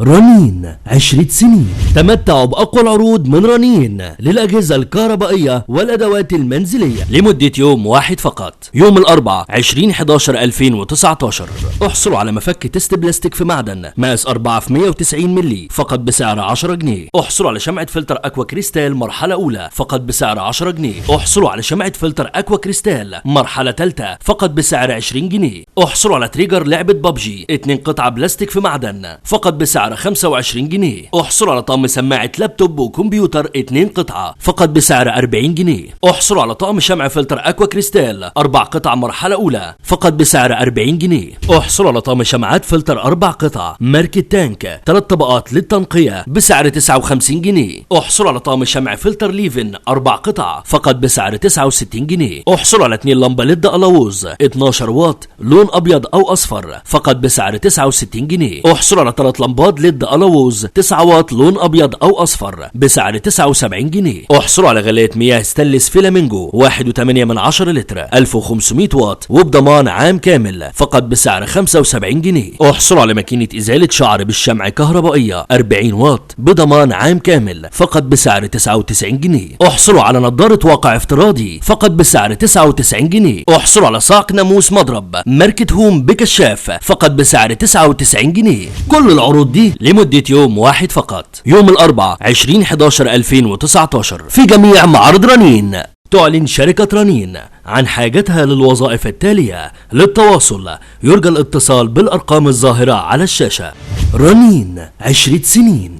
رنين 10 سنين. تمتعوا بأقوى العروض من رنين للأجهزة الكهربائية والأدوات المنزلية لمدة يوم واحد فقط، يوم الأربعاء 20/11/2019. احصلوا على مفك تست بلاستيك في معدن مقاس 4 في 190 مللي فقط بسعر 10 جنيه. احصلوا على شمعة فلتر أكوا كريستال مرحلة أولى فقط بسعر 10 جنيه. احصلوا على شمعة فلتر أكوا كريستال مرحلة ثالثة فقط بسعر 20 جنيه. احصلوا على تريجر لعبة ببجي 2 قطعة بلاستيك في معدن فقط بسعر 25 جنيه. احصلوا على طقم سماعة لابتوب وكمبيوتر 2 قطعة فقط بسعر 40 جنيه. احصلوا على طقم شمع فلتر أكوا كريستال 4 قطع مرحلة أولى فقط بسعر 40 جنيه. احصلوا على طقم شمعات فلتر 4 قطع ماركة تانك 3 طبقات للتنقية بسعر 59 جنيه. احصلوا على طقم شمع فلتر ليفن 4 قطع فقط بسعر 69 جنيه. احصلوا على 2 لمبة ليد ألاووز 12 واط لون أبيض أو أصفر فقط بسعر 69 جنيه. احصلوا على 3 لمبات ليد ألاووز 9 واط لون أبيض أو أصفر بسعر 79 جنيه. احصلوا على غلاية مياه ستانلس فيلامينجو 1.8 لتر 1500 واط وبضمان عام كامل فقط بسعر 75 جنيه. احصلوا على ماكينة إزالة شعر بالشمع كهربائية 40 واط بضمان عام كامل فقط بسعر 99 جنيه. احصلوا على نظارة واقع افتراضي فقط بسعر 99 جنيه. احصلوا على صاق ناموس مضرب ماركة هوم بكشاف فقط بسعر 99 جنيه. كل العروض دي لمدة يوم واحد فقط، يوم الأربعاء 20/11/2019 في جميع معارض رنين. تعلن شركة رنين عن حاجتها للوظائف التالية. للتواصل يرجى الاتصال بالأرقام الظاهرة على الشاشة. رنين 10 سنين.